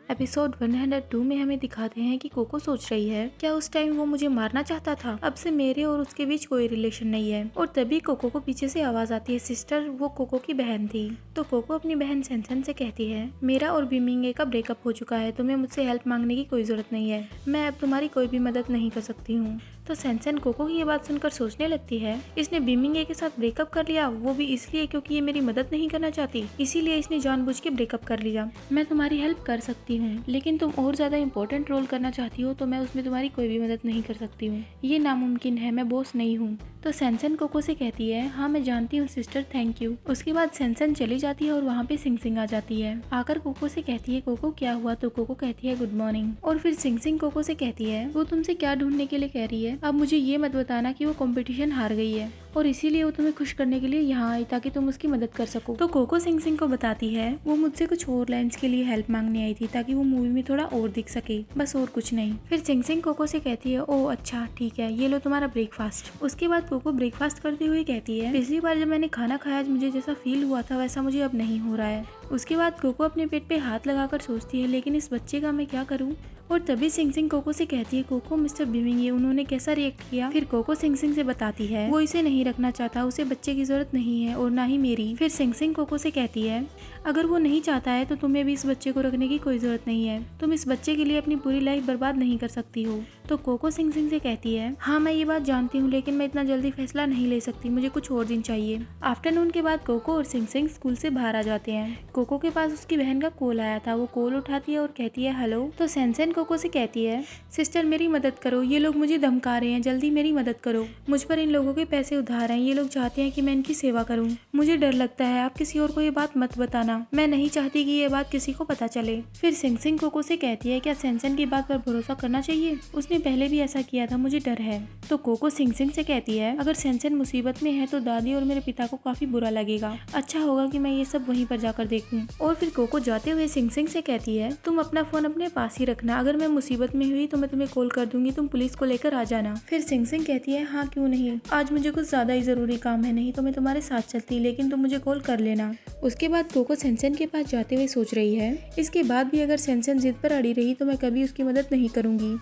Episode 102 में हमें दिखाते हैं कि कोको सोच रही है क्या उस टाइम वो मुझे मारना चाहता था। अब से मेरे और उसके बीच कोई रिलेशन नहीं है। और तभी कोको को पीछे से आवाज आती है सिस्टर, वो कोको की बहन थी। तो कोको अपनी बहन सेंसन से कहती है मेरा और बिमिंगे का ब्रेकअप हो चुका है, तुम्हें मुझसे हेल्प मांगने की कोई जरूरत नहीं है, मैं अब तुम्हारी कोई भी मदद नहीं कर सकती हूँ। तो सेंसन कोको की ये बात सुनकर सोचने लगती है इसने बिमिंगे के साथ ब्रेकअप कर लिया, वो भी इसलिए क्योंकि ये मेरी मदद नहीं करना चाहती, इसीलिए इसने जानबूझ के ब्रेकअप कर लिया। मैं तुम्हारी हेल्प कर सकती हूँ, लेकिन तुम और ज्यादा इम्पोर्टेंट रोल करना चाहती हो तो मैं उसमें तुम्हारी कोई भी मदद नहीं कर सकती हूँ, ये नामुमकिन है, मैं बॉस नहीं हूँ। तो सेंसन कोको से कहती है हाँ मैं जानती हूँ सिस्टर, थैंक यू। उसके बाद सेंसन चली जाती है और वहाँ पे सिंग सिंग आ जाती है। आकर कोको से कहती है कोको क्या हुआ, तो कोको कहती है गुड मॉर्निंग। और फिर सिंग सिंग कोको से कहती है वो तुमसे क्या ढूंढने के लिए कह रही है, अब मुझे ये मत बताना कि वो कंपटीशन हार गई है और इसीलिए वो तुम्हें खुश करने के लिए यहाँ आई ताकि तुम उसकी मदद कर सको। तो कोको सिंग सिंग को बताती है वो मुझसे कुछ और लाइन्स के लिए हेल्प मांगने आई थी ताकि वो मूवी में थोड़ा और दिख सके, बस और कुछ नहीं। फिर सिंग सिंग कोको से कहती है ओह अच्छा ठीक है, ये लो तुम्हारा ब्रेकफास्ट। उसके बाद कोको ब्रेकफास्ट करते हुए कहती है पिछली बार जब मैंने खाना खाया मुझे जैसा फील हुआ था वैसा मुझे अब नहीं हो रहा है। उसके बाद कोको अपने पेट पे हाथ लगाकर सोचती है लेकिन इस बच्चे का मैं क्या करूँ। और तभी सिंग सिंग कोको से कहती है कोको मिस्टर बिमिंगे उन्होंने कैसा रिएक्ट किया। फिर कोको सिंग सिंग से बताती है वो इसे नहीं रखना चाहता, उसे बच्चे की जरूरत नहीं है और ना ही मेरी। फिर सिंग सिंग कोको से कहती है अगर वो नहीं चाहता है तो तुम्हें भी इस बच्चे को रखने की कोई जरूरत नहीं है, तुम इस बच्चे के लिए अपनी पूरी लाइफ बर्बाद नहीं कर सकती हो। तो कोको सिंग सिंग से कहती है हाँ मैं ये बात जानती हूँ लेकिन मैं इतना जल्दी फैसला नहीं ले सकती, मुझे कुछ और दिन चाहिए। आफ्टरनून के बाद कोको और सिंग सिंग स्कूल से बाहर आ जाते हैं। कोको के पास उसकी बहन का कॉल आया था, वो कॉल उठाती है और कहती है हेलो। तो सेंसन कोको से कहती है सिस्टर मेरी मदद करो, ये लोग मुझे धमका रहे हैं, जल्दी मेरी मदद करो, मुझ पर इन लोगों के पैसे उधार हैं, ये लोग चाहते हैं कि मैं इनकी सेवा करूं, मुझे डर लगता है, आप किसी और को ये बात मत बताना, मैं नहीं चाहती कि ये बात किसी को पता चले। फिर सिंग सिंग कोको से कहती है क्या सेंसन की बात पर भरोसा करना चाहिए, उसने पहले भी ऐसा किया था, मुझे डर है। तो कोको सिंग सिंग से कहती है अगर सेंसन मुसीबत में है तो दादी और मेरे पिता को काफी बुरा लगेगा, अच्छा होगा कि मैं ये सब वहीं पर जाकर देखूं। और फिर कोको जाते हुए सिंग सिंग से कहती है तुम अपना फोन अपने पास ही रखना, अगर मैं मुसीबत में हुई तो मैं तुम्हें कॉल कर दूंगी, तुम पुलिस को लेकर आ जाना। फिर सिंग सिंग कहती है हाँ क्यों नहीं, आज मुझे कुछ ज्यादा ही जरूरी काम है, नहीं तो मैं तुम्हारे साथ चलती, लेकिन तुम मुझे कॉल कर लेना। उसके बाद कोको सेंसन के पास जाते हुए सोच रही है इसके बाद भी अगर सेंसन जिद पर अड़ी रही तो मैं कभी उसकी मदद नहीं करूंगी।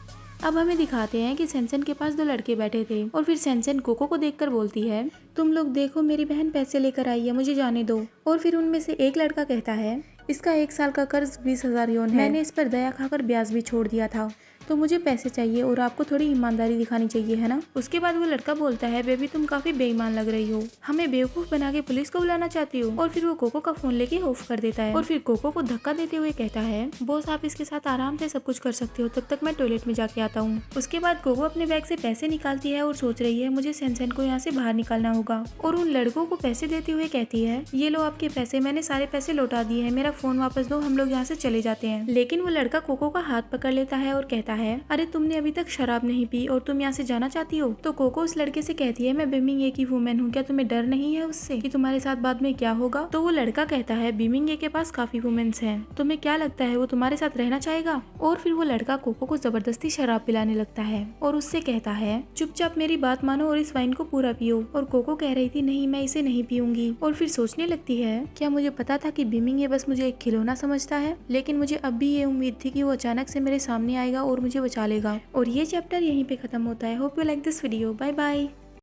अब हमें दिखाते हैं कि सेंसन के पास दो लड़के बैठे थे और फिर सेंसन कोको को देखकर बोलती है तुम लोग देखो मेरी बहन पैसे लेकर आई है, मुझे जाने दो। और फिर उनमें से एक लड़का कहता है इसका 1 साल का कर्ज 20,000 योन है, मैंने इस पर दया खाकर ब्याज भी छोड़ दिया था, तो मुझे पैसे चाहिए और आपको थोड़ी ईमानदारी दिखानी चाहिए, है ना। उसके बाद वो लड़का बोलता है बेबी तुम काफी बेईमान लग रही हो, हमें बेवकूफ बना के पुलिस को बुलाना चाहती हो। और फिर वो कोको का फोन लेके ऑफ कर देता है और फिर कोको को धक्का देते हुए कहता है बॉस आप इसके साथ आराम से सब कुछ कर सकते हो, तब तक मैं टॉयलेट में जाके आता हूँ। उसके बाद कोको अपने बैग से पैसे निकालती है और सोच रही है मुझे सेंसन को यहाँ से बाहर निकालना होगा। और उन लड़कों को पैसे देते हुए कहती है ये लो आपके पैसे, मैंने सारे पैसे लौटा दिए हैं, मेरा फोन वापस दो, हम लोग यहाँ से चले जाते हैं। लेकिन वो लड़का कोको का हाथ पकड़ लेता है और कहता है अरे तुमने अभी तक शराब नहीं पी और तुम यहाँ से जाना चाहती हो। तो कोको उस लड़के से कहती है मैं बिमिंगे की वुमेन हूँ, क्या तुम्हें डर नहीं है उससे कि तुम्हारे साथ बाद में क्या होगा। तो वो लड़का कहता है बिमिंगे के पास काफी वुमेन्स हैं, तुम्हें क्या लगता है वो तुम्हारे साथ रहना चाहेगा। और फिर वो लड़का कोको को जबरदस्ती शराब पिलाने लगता है और उससे कहता है चुपचाप मेरी बात मानो और इस वाइन को पूरा पियो। और कोको कह रही थी नहीं मैं इसे नहीं पीऊंगी। और फिर सोचने लगती है क्या मुझे पता था कि बिमिंगे बस मुझे एक खिलौना समझता है, लेकिन मुझे अब भी ये उम्मीद थी कि वो अचानक से मेरे सामने आएगा और मुझे बचा लेगा। और ये चैप्टर यहीं पे खत्म होता है। Hope you like this video, bye bye.